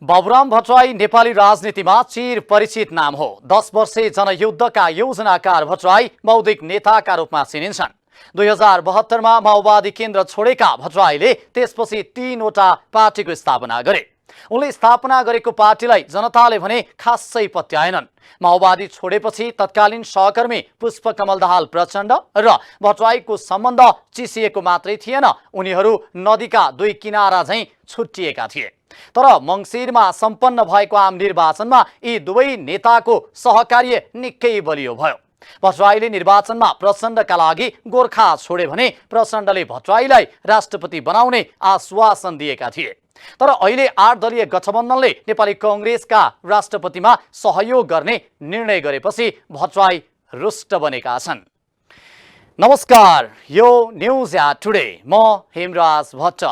बाबुराम भट्टराई नेपाली राजनीतिमा चिर परिचित नाम हो। 10 वर्षे जनयुद्धका योजनाकार भट्टराई बौद्धिक नेताका रूपमा चिनिन्छन्। 2072मा माओवादी केन्द्र छोडेका भट्टराईले त्यसपछि 3वटा पार्टीको स्थापना गरे। उनले स्थापना गरेको पार्टीलाई जनताले भने खासै पत्याएनन्। माओवादी छोडेपछि तत्कालीन सहकर्मी पुष्पकमल दाहाल प्रचण्ड र भट्टराईको सम्बन्ध चिसिएको मात्रै थिएन, उनीहरू नदीका दुई किनारा झैं छुट्टिएका थिए। तर मङ्सिरमा सम्पन्न भएको आम निर्वाचनमा यी दुवै नेताको सहकार्य निकै बलियो भयो। भट्टराईले निर्वाचनमा प्रचण्डका लागि गोर्खा छोडे भने प्रचण्डले भट्टराईलाई राष्ट्रपति बनाउने आश्वासन दिएका थिए। तर अहिले 8 दलीय गठबन्धनले नेपाली कांग्रेसका राष्ट्रपतिमा सहयोग गर्ने निर्णय गरेपछि भट्टराई रुष्ट बनेका छन्। नमस्कार, यो न्यूज एट टुडे, म हेमराज भट्ट।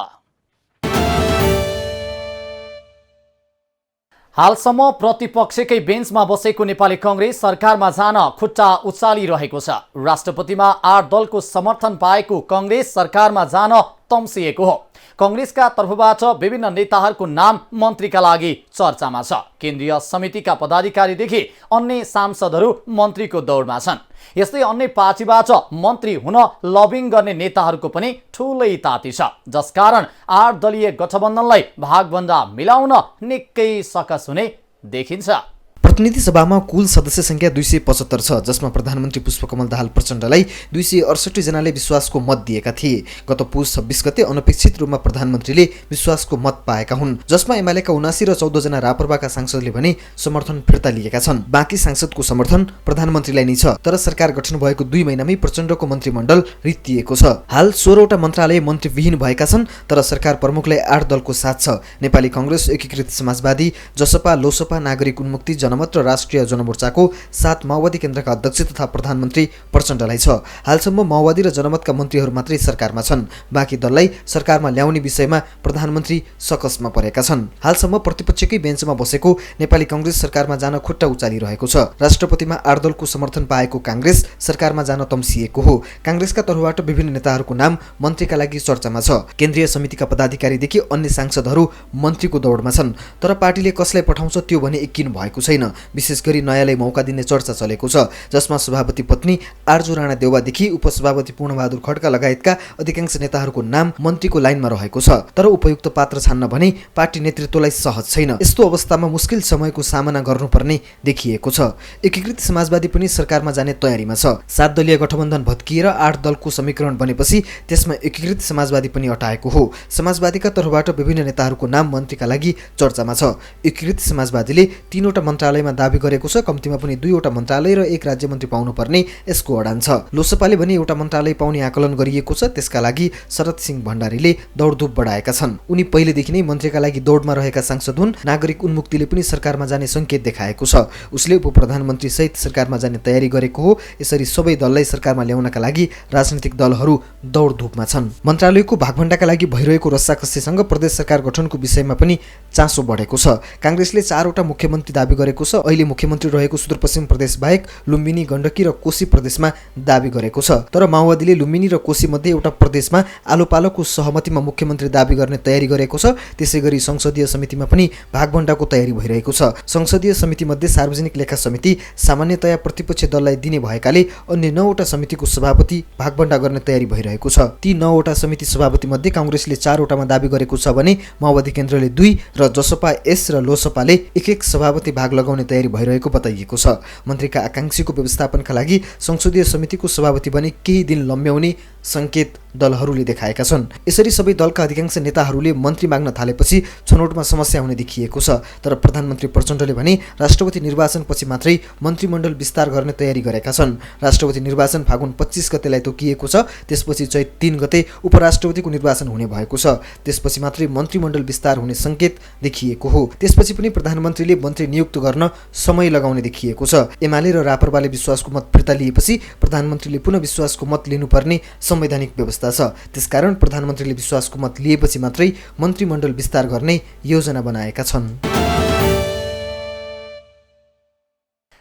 हालसम्म प्रतिपक्षकै बेन्चमा बसेको नेपाली कांग्रेस सरकारमा जान खुट्टा उचालिरहेको छ। राष्ट्रपतिमा 8 दलको समर्थन पाएको कांग्रेस सरकारमा जान तम्सिएको हो। कांग्रेसका तर्फबाट विभिन्न नेताहरूको नाम मन्त्रीका लागि चर्चामा छ। केन्द्रीय समितिका पदाधिकारीदेखि अन्य सांसदहरू मन्त्रीको दौडमा छन्। यस्तै अन्य पार्टीबाट मन्त्री हुन लबिङ गर्ने नेताहरूको पनि ठूलै ताती छ, जसकारण 8 दलीय गठबन्धनलाई भागभन्डा मिलाउन निकै सकस हुने देखिन्छ। प्रतिनिधि सभामा कुल सदस्य संख्या 275 छ, जसमा प्रधानमन्त्री पुष्पकमल दाहाल प्रचण्डलाई 268 जनाले विश्वासको मत दिएका थिए। गत पुस 26 गते अनपेक्षित रूपमा प्रधानमन्त्रीले विश्वासको मत पाएका हुन्, जसमा एमालेका 79 र 14 जना राप्रपाका सांसदले भने समर्थन फिर्ता लिएका छन्। बाँकी सांसदको समर्थन प्रधानमन्त्रीलाई नै छ। तर सरकार गठन भएको 2 महिनामै प्रचण्डको मन्त्रीमण्डल रित्तिएको छ। हाल 16 वटा मन्त्रालय मन्त्रीविहीन भएका छन्, तर सरकार प्रमुखलाई 8 दलको साथ छ। नेपाली कांग्रेस, एकीकृत समाजवादी, जसपा, लोसपा, नागरिक उन्मुक्ति, जनमत र राष्ट्रिय जनमोर्चाको साथ माओवादी केन्द्रका अध्यक्ष तथा प्रधानमन्त्री प्रचण्डलाई छ। हालसम्म माओवादी र जनमतका मन्त्रीहरू मात्रै सरकारमा छन्। बाँकी दललाई सरकारमा ल्याउने विषयमा प्रधानमन्त्री सकसमा परेका छन्। हालसम्म प्रतिपक्षकै बेन्चमा बसेको नेपाली कांग्रेस सरकारमा जान खुट्टा उचालिरहेको छ। राष्ट्रपतिमा 8 दलको समर्थन पाएको कांग्रेस सरकारमा जान तम्सिएको हो। कांग्रेसका तर्फबाट विभिन्न नेताहरूको नाम मन्त्रीका लागि चर्चामा छ। केन्द्रीय समितिका पदाधिकारीदेखि अन्य सांसदहरू मन्त्रीको दौडमा छन्। तर पार्टीले कसलाई पठाउँछ त्यो भने यकिन भएको छैन। विशेष गरी नयाँलाई मौका दिने चर्चा चलेको छ, जसमा सभापति पत्नी आर्जु राणा देउवादेखि उपसभापति पूर्णबहादुर खड्का लगायतका अधिकांश नेताहरूको नाम मन्त्रीको लाइनमा रहेको छ। तर उपयुक्त पात्र छान्न भने पार्टी नेतृत्वलाई सहज छैन। यस्तो अवस्थामा मुस्किल समयको सामना गर्नुपर्ने देखिएको छ। एकीकृत समाजवादी पनि सरकारमा जाने तयारीमा छ। 7 दलीय गठबन्धन भत्किएर 8 दलको समीकरण बनेपछि त्यसमा एकीकृत समाजवादी पनि अटाएको हो। समाजवादीका तर्फबाट विभिन्न नेताहरूको नाम मन्त्रीका लागि चर्चामा छ। एकीकृत समाजवादीले 3 वटा मन्त्रालयमा दाबी गरेको छ। कम्तीमा पनि 2 वटा मन्त्रालय र 1 राज्य मन्त्री पाउनुपर्ने यसको अडान छ। लोसपाले भने एउटा मन्त्रालय पाउने आकलन गरिएको छ। त्यसका लागि शरद सिंह भण्डारीले दौडधुप बढाएका छन्। उनी पहिलेदेखि नै मन्त्रीका लागि दौडमा रहेका सांसद हुन्। नागरिक उन्मुक्तिले पनि सरकारमा जाने संकेत देखाएको छ। उसले उपप्रधानमन्त्री सहित सरकारमा जाने तयारी गरेको हो। यसरी सबै दललाई सरकारमा ल्याउनका लागि राजनीतिक दलहरू दौडधुपमा छन्। मन्त्रालयको भागभण्डाका लागि भइरहेको रस्साकस्सीसँग प्रदेश सरकार गठनको विषयमा पनि चासो बढेको छ। कांग्रेसले 4 वटा मुख्यमन्त्री दाबी गरेको छ। अहिले मुख्यमन्त्री रहेको सुदूरपश्चिम प्रदेश बाहेक लुम्बिनी, गण्डकी र कोशी प्रदेशमा दाबी गरेको छ। तर माओवादीले लुम्बिनी र कोशी मध्ये एउटा प्रदेशमा आलोपालोको सहमतिमा मुख्यमन्त्री दाबी गर्ने तयारी गरेको छ। त्यसैगरी संसदीय समितिमा पनि भागभण्डाको तयारी भइरहेको छ। संसदीय समिति मध्ये सार्वजनिक लेखा समिति सामान्यतया प्रतिपक्ष दललाई दिने भएकाले अन्य 9 वटा समितिको सभापति भागभण्डा गर्ने तयारी भइरहेको छ। ती 9 वटा समिति सभापति मध्ये कांग्रेसले 4 वटामा दाबी गरेको छ भने माओवादी केन्द्रले 2 र जसपा एस र लोसपाले 1-1 सभापति भाग लगाउने तयारी भइरहेको बताइएको छ। मन्त्रीका आकांक्षीको व्यवस्थापनका लागि संसदीय समितिको सभापति बने केही दिन लम्ब्याउने संकेत दलहरूले देखाएका छन्। यसरी सबै दलका अधिकांश नेताहरूले मन्त्री माग्न थालेपछि छनौटमा समस्या हुने देखिएको छ। तर प्रधानमन्त्री प्रचण्डले भने राष्ट्रपति निर्वाचनपछि मात्रै मन्त्रीमण्डल विस्तार गर्ने तयारी गरेका छन्। राष्ट्रपति निर्वाचन फागुन 25 गतेलाई तोकिएको छ। त्यसपछि चैत 3 गते उपराष्ट्रपतिको निर्वाचन हुने भएको छ। त्यसपछि मात्रै मन्त्रीमण्डल विस्तार हुने संकेत देखिएको हो। त्यसपछि पनि प्रधानमन्त्रीले मन्त्री नियुक्त गर्न समय लगाउने देखिएको छ। एमाले र राप्रपाले विश्वासको मत फिर्ता लिएपछि प्रधानमन्त्रीले पुनः विश्वासको मत लिनुपर्ने संवैधानिक व्यवस्था छ। त्यसकारण प्रधानमन्त्रीले विश्वासको मत लिएपछि मात्रै मन्त्रीमण्डल विस्तार गर्ने योजना बनाएका छन्।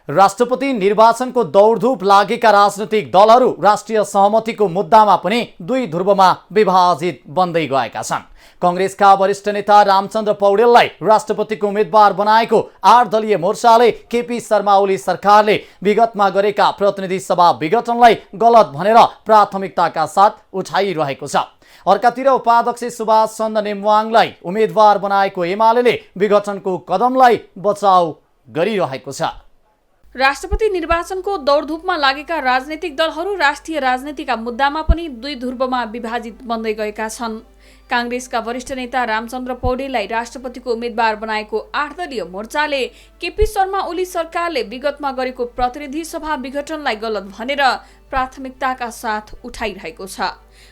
राष्ट्रपति निर्वाचनको दौडधुप लागेका राजनैतिक दलहरू राष्ट्रिय सहमतिको मुद्दामा पनि दुई ध्रुवमा विभाजित बन्दै गएका छन्। कांग्रेसका वरिष्ठ नेता रामचन्द्र पौडेललाई राष्ट्रपतिको उम्मेद्वार बनाएको 8 दलीय मोर्चाले केपी शर्मा ओली सरकारले विगतमा गरेका प्रतिनिधि सभा विघटनलाई गलत भनेर प्राथमिकताका साथ उठाइरहेको छ। अर्कातिर उपाध्यक्ष सुभाष चन्द्र नेमवाङलाई उम्मेद्वार बनाएको एमाले विघटनको कदमलाई बचाउ गरिरहेको छ। राष्ट्रपति निर्वाचनको दौडधुपमा लागेका राजनैतिक दलहरू राष्ट्रिय राजनीतिका मुद्दामा पनि दुई ध्रुवमा विभाजित बन्दै गएका छन्। कांग्रेसका वरिष्ठ नेता रामचन्द्र पौडेललाई राष्ट्रपतिको उम्मेद्वार बनाएको 8 दलीय मोर्चाले केपी शर्मा ओली सरकारले विगतमा गरेको प्रतिनिधि सभा विघटनलाई गलत भनेर प्राथमिकताका साथ उठाइरहेको छ।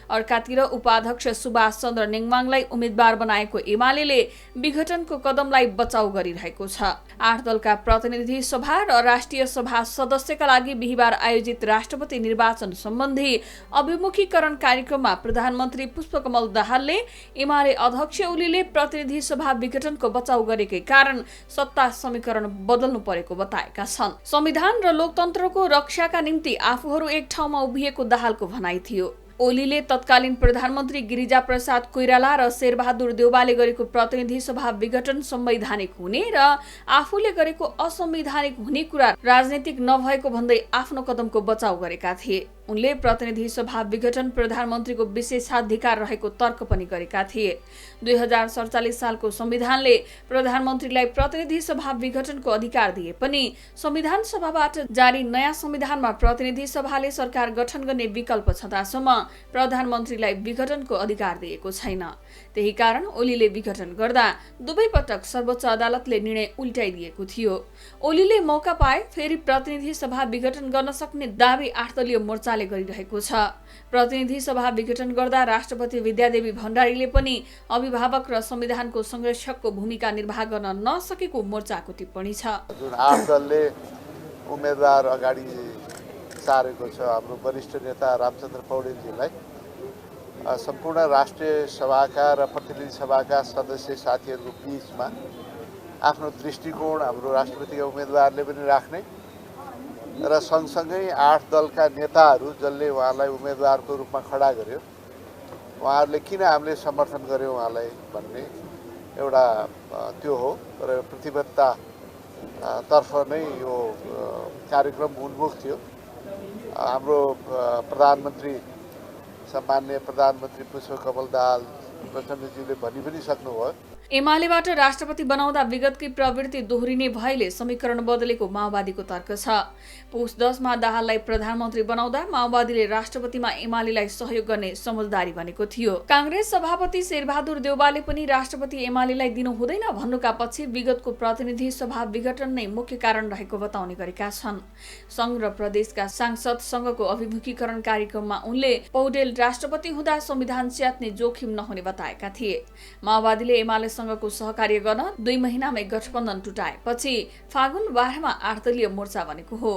अर्कातिर उपाध्यक्ष सुभाष चन्द्र नेङमाङलाई उम्मेद्वार बनाएको एमाले विघटनको कदमलाई बचाउ गरिरहेको छ। 8 दलका प्रतिनिधि सभा र राष्ट्रिय सभा सदस्यका लागि बिहिबार आयोजित राष्ट्रपति निर्वाचन सम्बन्धी अभिमुखीकरण कार्यक्रममा प्रधानमन्त्री पुष्पकमल दाहालले एमाले अध्यक्ष ओलीले प्रतिनिधि सभा विघटनको बचाउ गरेकै कारण सत्ता समीकरण बदल्नु परेको बताएका छन्। संविधान र लोकतन्त्रको रक्षाका निम्ति आफूहरू एक ठाउँमा उभिएको दाहालको भनाइ थियो। ओलीले तत्कालीन प्रधानमन्त्री गिरिजा प्रसाद कोइराला र शेरबहादुर देउवाले गरेको प्रतिनिधि सभा विघटन संवैधानिक हुने र आफूले गरेको असंवैधानिक हुने कुरा राजनीतिक नभएको भन्दै आफ्नो कदमको बचाउ गरेका थिए। उनले प्रतिनिधि सभा विघटन प्रधानमन्त्रीको विशेषाधिकार रहेको तर्क पनि गरेका थिए। 2047 सालको संविधानले प्रधानमन्त्रीलाई प्रतिनिधि सभा विघटनको अधिकार दिए पनि संविधान सभाबाट जारी नयाँ संविधानमा प्रतिनिधि सभाले सरकार गठन गर्ने विकल्प छँदासम्म प्रधानमन्त्रीलाई विघटनको अधिकार दिएको छैन। त्यही कारण ओलीले विघटन गर्दा दुवै पटक सर्वोच्च अदालतले निर्णय उल्टाइदिएको थियो। ओलीले मौका पाए फेरि प्रतिनिधि सभा विघटन गर्न सक्ने दावी 8 दलीय मोर्चाले गरिरहेको छ। प्रतिनिधि सभा विघटन गर्दा राष्ट्रपति विद्यादेवी भण्डारीले पनि अभिभावक र संविधानको संरक्षकको भूमिका निर्वाह गर्न नसकेको मोर्चाको टिप्पणी छ। जुन 8 दलले उम्मेदवार अगाडि सारेको छ हाम्रो वरिष्ठ नेता रामचन्द्र पौडेलजीलाई सम्पूर्ण राष्ट्रिय सभाका र प्रतिनिधि सभाका सदस्य साथीहरूको बीचमा आफ्नो दृष्टिकोण हाम्रो राष्ट्रपतिका उम्मेदवारले पनि राख्ने र सँगसँगै 8 दलका नेताहरू जसले उहाँलाई उम्मेदवारको रूपमा खडा गर्यो उहाँहरूले किन हामीले समर्थन गर्यो उहाँलाई भन्ने एउटा त्यो हो र प्रतिबद्धता तर्फ नै यो कार्यक्रम उन्मुख थियो। हाम्रो प्रधानमन्त्री सम्माननीय प्रधानमन्त्री पुष्पकमल दाहाल प्रचण्डज्यूले भनि पनि सक्नुभयो। एमालेबाट राष्ट्रपति बनाउँदा विगतकै प्रवृत्ति दोहोरिने भएले समीकरण बदलेको माओवादीको तर्क छ। पुस 10 मा दाहाललाई प्रधानमन्त्री बनाउँदा माओवादीले राष्ट्रपतिमा एमालेलाई सहयोग गर्ने समझदारी भनेको थियो। कांग्रेस सभापति शेरबहादुर देउवाले पनि राष्ट्रपति एमालेलाई दिनु हुँदैन भन्नुका पछि विगतको प्रतिनिधि सभा विघटन नै मुख्य कारण रहेको बताउने गरेका छन्। संघ र प्रदेशका सांसदसँगको अभिमुखीकरण कार्यक्रममा उनले पौडेल राष्ट्रपति हुँदा संविधान च्यात्ने जोखिम नहुने बताएका थिए। माओवादीले एमाले सँगको सहकार्य गर्न 2 महिनामै गठबन्धन टुटाएपछि फागुन 12 मा 8 दलीय मोर्चा बनेको हो।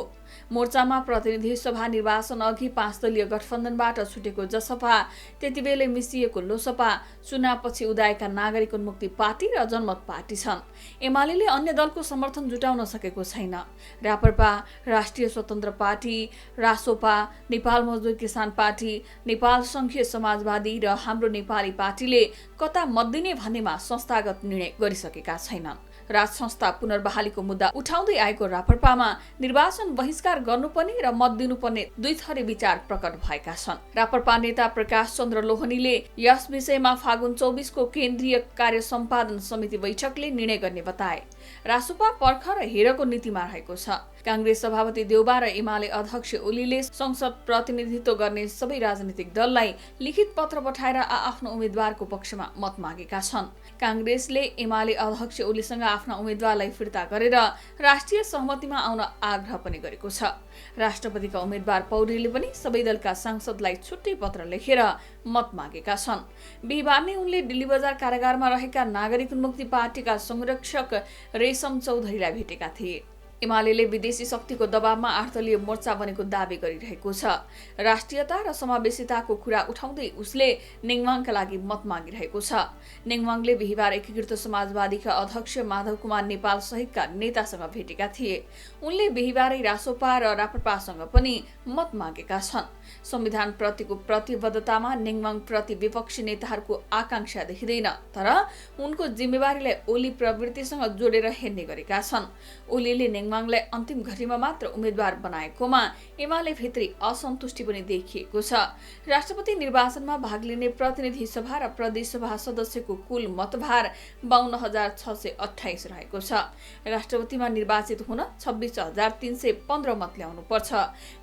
मोर्चामा प्रतिनिधि सभा निर्वाचन अघि 5 दलीय गठबन्धनबाट छुटेको जसपा, त्यतिबेलै मिसिएको लोसपा, चुनावपछि उदाएका नागरिक उन्मुक्ति पार्टी र जनमत पार्टी छन्। एमाले अन्य दलको समर्थन जुटाउन सकेको छैन। राप्रपा, राष्ट्रिय स्वतन्त्र पार्टी, रासोपा, नेपाल मजदुर किसान पार्टी, नेपाल संघीय समाजवादी र हाम्रो नेपाली पार्टीले कता मत दिने भन्नेमा संस्थागत निर्णय गरिसकेका छैनन्। राज संस्था पुनर्बहालीको मुद्दा उठाउँदै आएको राप्रपामा निर्वाचन बहिष्कार गर्नुपर्ने र मत दिनुपर्ने दुई थरी विचार प्रकट भएका छन्। राप्रपा नेता प्रकाश चन्द्र लोहनीले यस विषयमा फागुन 24 को केन्द्रीय कार्य सम्पादन समिति बैठकले निर्णय गर्ने बताए। रासोपा पर्ख र हेरको नीतिमा रहेको छ। कांग्रेस सभापति देउबा र एमाले अध्यक्ष ओलीले संसद प्रतिनिधित्व गर्ने सबै राजनीतिक दललाई लिखित पत्र पठाएर आफ्नो उम्मेद्वारको पक्षमा मत मागेका छन्। कांग्रेसले एमाले अध्यक्ष ओलीसँग आफ्ना उम्मेद्वारलाई फिर्ता गरेर राष्ट्रिय सहमतिमा आउन आग्रह पनि गरेको छ। राष्ट्रपतिका उम्मेद्वार पौडेलले पनि सबै दलका सांसदलाई छुट्टै पत्र लेखेर मत मागेका छन्। बिहिबार नै उनले दिल्ली बजार कारागारमा रहेका नागरिक उन्मुक्ति पार्टीका संरक्षक रेशम चौधरीलाई भेटेका थिए। एमाले विदेशी शक्तिको दबावमा 8 दलीय मोर्चा बनेको दावी गरिरहेको छ। राष्ट्रियता र समावेशिताको कुरा उठाउँदै उसले नेङमाङका लागि मत मागिरहेको छ। नेङमाङले बिहिबार एकीकृत समाजवादीका अध्यक्ष माधव कुमार नेपाल सहितका नेतासँग भेटेका थिए। उनले बिहिबारै रासोपा र राप्रपासँग पनि मत मागेका छन्। संविधान प्रतिको प्रतिबद्धतामा नेङमाङ प्रति विपक्षी नेताहरूको आकांक्षा देखिँदैन, तर उनको जिम्मेवारीलाई ओली प्रवृत्तिसँग जोडेर हेर्ने गरेका छन्। ओलीले नेङमाङलाई अन्तिम घडीमा मात्र उम्मेद्वार बनाएकोमा एमाले भित्री असन्तुष्टि पनि देखिएको छ। राष्ट्रपति निर्वाचनमा भाग लिने प्रतिनिधि सभा र प्रदेश सभा सदस्यको कुल मतभार 52,628 रहेको छ। राष्ट्रपतिमा निर्वाचित हुन 26,315 मत ल्याउनु पर्छ।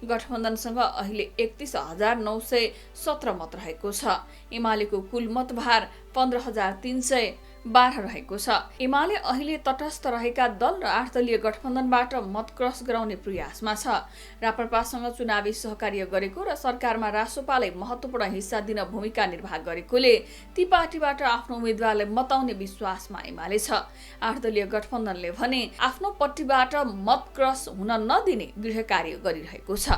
गठबन्धनसँग अहिले 31,917 मत रहेको छ। एमालेको कुल मतभार 15,312 रहेको छ। एमाले अहिले तटस्थ रहेका दल र 8 दलीय गठबन्धनबाट मत क्रस गराउने प्रयासमा छ। राप्रपासँग चुनावी सहकार्य गरेको र सरकारमा रासोपालाई महत्त्वपूर्ण हिस्सा दिन भूमिका निर्वाह गरेकोले ती पार्टीबाट आफ्नो उम्मेद्वारलाई मताउने विश्वासमा एमाले छ। 8 दलीय गठबन्धनले भने आफ्नो पट्टीबाट मत क्रस हुन नदिने गृह कार्य गरिरहेको छ।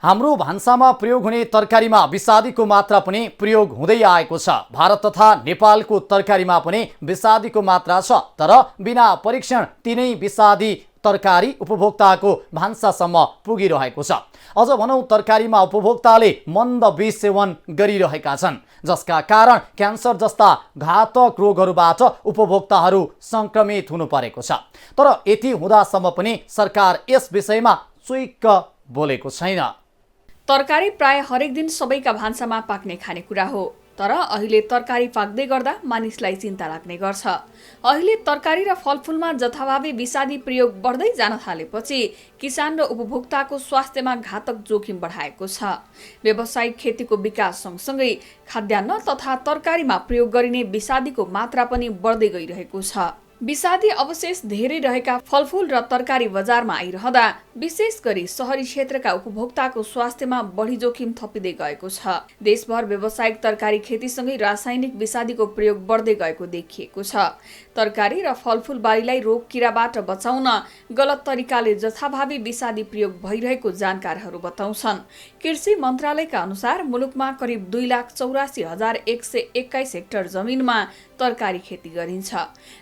हाम्रो भान्सामा प्रयोग हुने तरकारीमा विषादीको मात्रा पनि प्रयोग हुँदै आएको छ। भारत तथा नेपालको तरकारीमा पनि विषादीको मात्रा छ, तर बिना परीक्षण तिनै विषादी तरकारी उपभोक्ताको भान्सासम्म पुगिरहेको छ। अझ भनौँ तरकारीमा उपभोक्ताले मन्द विष सेवन गरिरहेका छन्, जसका कारण क्यान्सर जस्ता घातक रोगहरूबाट उपभोक्ताहरू सङ्क्रमित हुनु परेको छ। तर यति हुँदासम्म पनि सरकार यस विषयमा चुइक्क बोलेको छैन। तरकारी प्राय हरेक दिन सबैका भान्सामा पाक्ने खानेकुरा हो, तर अहिले तरकारी पाक्दै गर्दा मानिसलाई चिन्ता लाग्ने गर्छ। अहिले तरकारी र फलफुलमा जथाभावी विषादी प्रयोग बढ्दै जान थालेपछि किसान र उपभोक्ताको स्वास्थ्यमा घातक जोखिम बढाएको छ। व्यावसायिक खेतीको विकास सँगसँगै खाद्यान्न तथा तरकारीमा प्रयोग गरिने विषादीको मात्रा पनि बढ्दै गइरहेको छ। विषादी अवशेष धेरै रहेका फलफुल र तरकारी बजारमा आइरहँदा विशेष गरी शहरी क्षेत्रका उपभोक्ताको स्वास्थ्यमा बढी जोखिम थपिँदै गएको छ। देशभर व्यावसायिक तरकारी खेतीसँगै रासायनिक विषादीको प्रयोग बढ्दै गएको देखिएको छ। तरकारी र फलफुल बालीलाई रोग किराबाट बचाउन गलत तरिकाले जथाभावी विषादी प्रयोग भइरहेको जानकारहरू बताउँछन्। कृषि मन्त्रालयका अनुसार मुलुकमा करिब 2,84,121 हेक्टर जमिनमा तरकारी खेती गरिन्छ,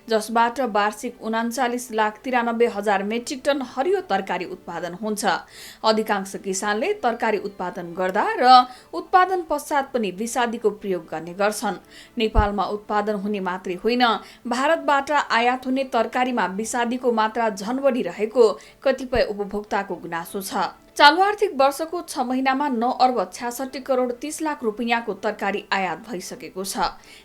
जसबाट वार्षिक 39,93,000 मेट्रिक टन हरियो तरकारी उत्पादन हुन्छ। अधिकांश किसानले तरकारी उत्पादन गर्दा र उत्पादन पश्चात पनि विषादीको प्रयोग गर्ने गर्छन्। नेपालमा उत्पादन हुने मात्रै होइन, भारतबाट आयात हुने तरकारीमा विषादीको मात्रा झन बढी रहेको कतिपय उपभोक्ताको गुनासो छ। चालु आर्थिक वर्षको 6 महिनामा 9,66 करोड 30 लाख रुपियाँको तरकारी आयात भइसकेको छ।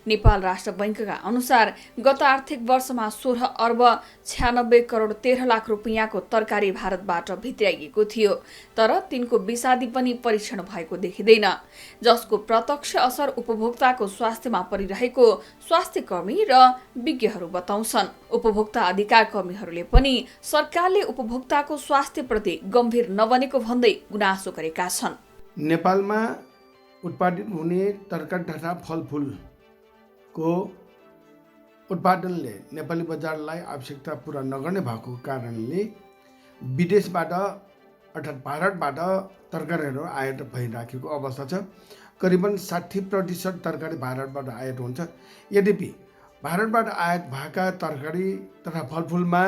नेपाल राष्ट्र बैंकका अनुसार गत आर्थिक वर्षमा 16,96 करोड 13 लाख रुपियाँको तरकारी भारतबाट भित्राइएको थियो, तर तिनको विषादी पनि परीक्षण भएको देखिँदैन, जसको प्रत्यक्ष असर उपभोक्ताको स्वास्थ्यमा परिरहेको स्वास्थ्य कर्मी र विज्ञहरू बताउँछन्। उपभोक्ता अधिकार कर्मीहरूले पनि सरकारले उपभोक्ताको स्वास्थ्यप्रति गम्भीर नबनेको भन्दै गुनासो गरेका छन्। नेपालमा उत्पादित हुने तरकारी तथा फलफुलको उत्पादनले नेपाली बजारलाई आवश्यकता पुरा नगर्ने भएको कारणले विदेशबाट अर्थात् भारतबाट तरकारीहरू आयात भइराखेको अवस्था छ। करिबन 60% तरकारी भारतबाट आयात हुन्छ। यद्यपि भारतबाट आयात भएका तरकारी तथा फलफुलमा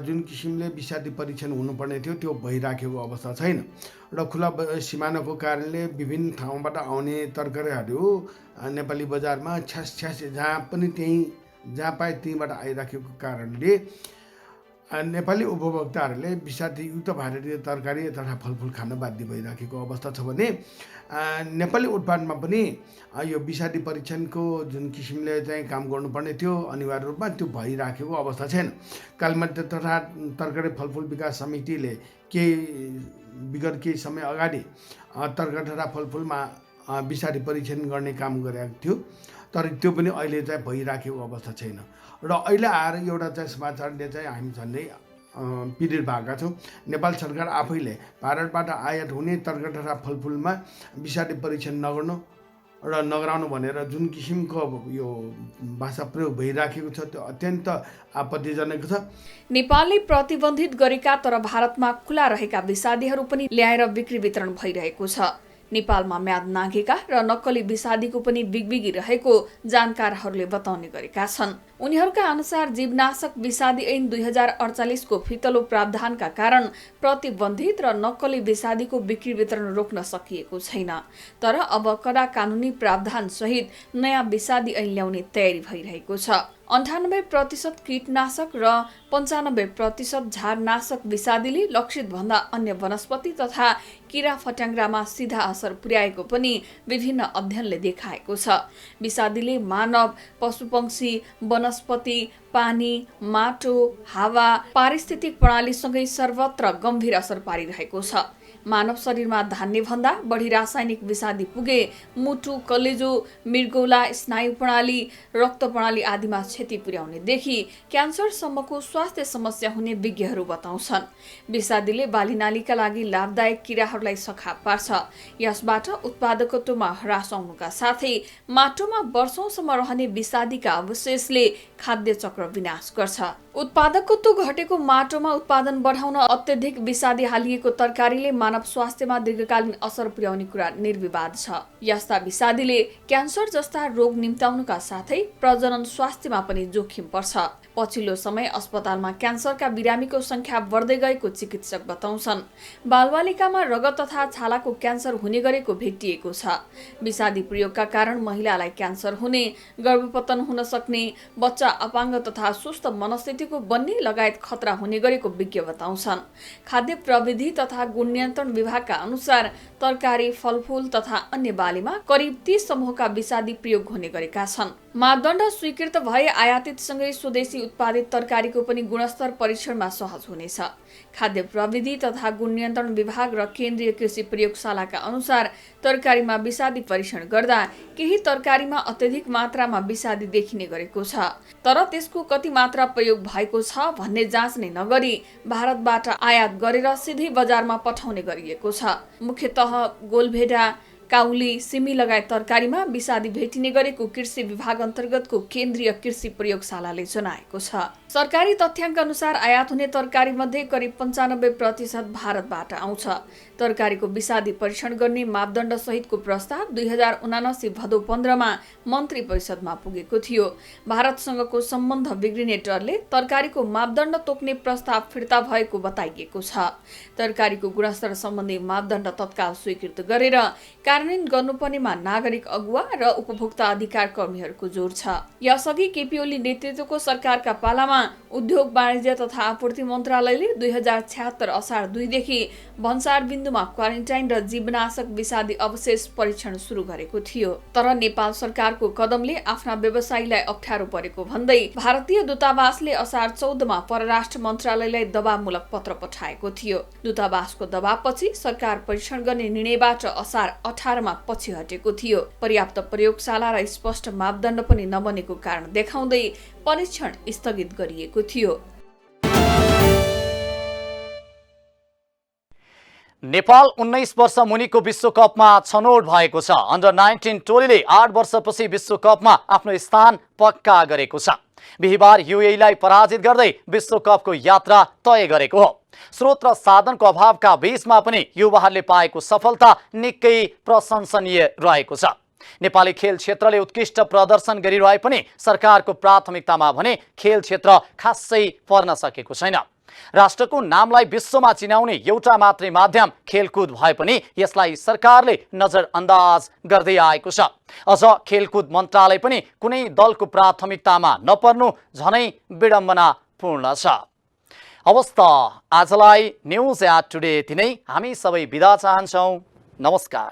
जुन किसिमले विषादी परीक्षण हुनुपर्ने थियो त्यो भइराखेको अवस्था छैन र खुला सिमानाको कारणले विभिन्न ठाउँबाट आउने तरकारीहरू नेपाली बजारमा छ्यास जहाँ पाए त्यहीँबाट आइराखेको कारणले नेपाली उपभोक्ताहरूले विषादीयुक्त भारतीय तरकारी तथा फलफुल खान बाध्य भइराखेको अवस्था छ भने नेपाली उत्पादनमा पनि यो विषादी परीक्षणको जुन किसिमले चाहिँ काम गर्नुपर्ने थियो अनिवार्य रूपमा त्यो भइराखेको अवस्था छैन। कालीमती तथा तरकारी फलफुल विकास समितिले विगत केही समय अगाडि तरकारी तथा फलफुलमा विषादी परीक्षण गर्ने काम गरेको थियो, तर त्यो पनि अहिले चाहिँ भइराखेको अवस्था छैन र अहिले आएर एउटा चाहिँ समाचारले चाहिँ हामी झन्डै पीडित भएका छौँ। नेपाल सरकार आफैले भारतबाट आयात हुने तरकारी तथा फलफुलमा विषादी परीक्षण नगर्नु र नगराउनु भनेर जुन किसिमको यो भाषा प्रयोग भइराखेको छ त्यो अत्यन्त आपत्तिजनक छ। नेपालले प्रतिबन्धित गरेका तर भारतमा खुला रहेका विषादीहरू पनि ल्याएर बिक्री वितरण भइरहेको छ। नेपालमा म्याद नाघेका र नक्कली विषादीको पनि बिगबिगी रहेको जानकारहरूले बताउने गरेका छन्। उनीहरूका अनुसार जीवनाशक विषादी ऐन 2048 को फितलो प्रावधानका कारण प्रतिबन्धित र नक्कली विषादीको बिक्री वितरण रोक्न सकिएको छैन। तर अब कडा कानुनी प्रावधान सहित नयाँ विषादी ऐन ल्याउने तयारी भइरहेको छ। 98% कीटनाशक र 95% झारनाशक विषादीले लक्षित भन्दा अन्य वनस्पति तथा किरा फट्याङ्ग्रामा सीधा असर पुर्याएको पनि विभिन्न अध्ययनले देखाएको छ। विषादीले मानव, पशुपक्षी, वनस्पति, पानी, माटो, हावा, पारिस्थितिक प्रणालीसँगै सर्वत्र गम्भीर असर पारिरहेको छ। मानव शरीरमा धान्ने भन्दा बढी रासायनिक विषादी पुगे मुटु, कलेजो, मृगौला, स्नायु प्रणाली, रक्त प्रणाली आदिमा क्षति पुर्याउनेदेखि क्यान्सरसम्मको स्वास्थ्य समस्या हुने विज्ञहरू बताउँछन्। विषादीले बालीनालीका लागि लाभदायक किराहरूलाई सखा पार्छ। यसबाट उत्पादकत्वमा ह्रास आउनुका साथै माटोमा वर्षौंसम्म रहने विषादीका अवशेषले खाद्य चक्र विनाश गर्छ। उत्पादकत्व घटेको माटोमा उत्पादन बढाउन अत्यधिक विषादी हालिएको तरकारीले मानव स्वास्थ्यमा दीर्घकालीन असर पुर्याउने कुरा निर्विवाद छ। यस्ता विषादीले क्यान्सर जस्ता रोग निम्त्याउनुका साथै प्रजनन स्वास्थ्यमा पनि जोखिम पर्छ। पछिल्लो समय अस्पतालमा क्यान्सरका बिरामीको संख्या बढ्दै गएको चिकित्सक बताउँछन्। बालबालिकामा रगत तथा छालाको क्यान्सर हुने गरेको भेटिएको छ। विषादी प्रयोगका कारण महिलालाई क्यान्सर हुने, गर्भपतन हुन सक्ने, बच्चा अपाङ्ग तथा सुस्त मनस्थितिको बन्ने लगायत खतरा हुने गरेको विज्ञ बताउँछन्। खाद्य प्रविधि तथा गुण नियन्त्रण विभागका अनुसार तरकारी, फलफूल तथा अन्य बालीमा करिब 30 समूहका विषादी प्रयोग हुने गरेका छन्। मापदण्ड स्वीकृत भए आयातितसँगै स्वदेशी उत्पादित तरकारीको पनि गुणस्तर परीक्षणमा सहज हुनेछ। खाद्य प्रविधि तथा गुण नियन्त्रण विभाग र केन्द्रीय कृषि प्रयोगशालाका अनुसार तरकारीमा विषादी परीक्षण गर्दा केही तरकारीमा अत्यधिक मात्रामा विषादी देखिने गरेको छ। तर त्यसको कति मात्रा प्रयोग भएको छ भन्ने जाँच्ने नगरी भारतबाट आयात गरेर सिधै बजारमा पठाउने गरिएको छ। मुख्यतः गोलभेडा, काउली, सिमी लगायत तरकारीमा विषादी भेटिने गरेको कृषि विभाग अन्तर्गतको केन्द्रीय कृषि प्रयोगशालाले जनाएको छ। सरकारी तथ्याङ्क अनुसार आयात हुने तरकारी मध्ये करिब 95% भारतबाट आउँछ। तरकारीको विषादी परीक्षण गर्ने मापदण्ड सहितको प्रस्ताव 2079 भदौ 15 मा मन्त्री परिषदमा पुगेको थियो। भारतसँगको सम्बन्ध बिग्रिने डरले तरकारीको मापदण्ड तोक्ने प्रस्ताव फिर्ता भएको बताइएको छ। तरकारीको गुणस्तर सम्बन्धी मापदण्ड तत्काल स्वीकृत गरेर कार्यान्वयन गर्नुपर्नेमा नागरिक अगुवा र उपभोक्ता अधिकार कर्मीहरूको जोड छ। यसअघि केपी ओली नेतृत्वको सरकारका पालामा उद्योग, वाणिज्य तथा आपूर्ति मन्त्रालयले 2076 असार 2 देखि भन्सार बिन्दुमा क्वारेन्टाइन र जीवनाशक विषादी अवशेष परीक्षण सुरु गरेको थियो। तर नेपाल सरकारको कदमले आफ्ना व्यवसायीलाई अप्ठ्यारो परेको भन्दै भारतीय दूतावासले असार 14 मा परराष्ट्र मन्त्रालयलाई दबावमूलक पत्र पठाएको थियो। दूतावासको दबावपछि सरकार परीक्षण गर्ने निर्णयबाट असार 18 मा पछि हटेको थियो। पर्याप्त प्रयोगशाला र स्पष्ट मापदण्ड पनि नबनेको कारण देखाउँदै परीक्षण स्थगित गरिएको थियो। नेपाल 19 वर्ष मुनिको विश्वकपमा छनौट भएको छ। अन्डर 19 टोलीले 8 वर्षपछि विश्वकपमा आफ्नो स्थान पक्का गरेको छ। बिहिबार युएईलाई पराजित गर्दै विश्वकपको यात्रा तय गरेको हो। स्रोत र साधनको अभावका बीचमा पनि युवाहरूले पाएको सफलता निकै प्रशंसनीय रहेको छ। नेपाली खेल क्षेत्रले उत्कृष्ट प्रदर्शन गरिरहे पनि सरकारको प्राथमिकतामा भने खेल क्षेत्र खासै पर्न सकेको छैन। राष्ट्रको नामलाई विश्वमा चिनाउने एउटा मात्रै माध्यम खेलकुद भए पनि यसलाई सरकारले नजरअन्दाज गर्दै आएको छ। अझ खेलकुद मन्त्रालय पनि कुनै दलको प्राथमिकतामा नपर्नु झनै विडम्बनापूर्ण छ। अवस्था आजलाई न्युज एट टुडे यति नै। हामी सबै बिदा चाहन्छौँ। नमस्कार।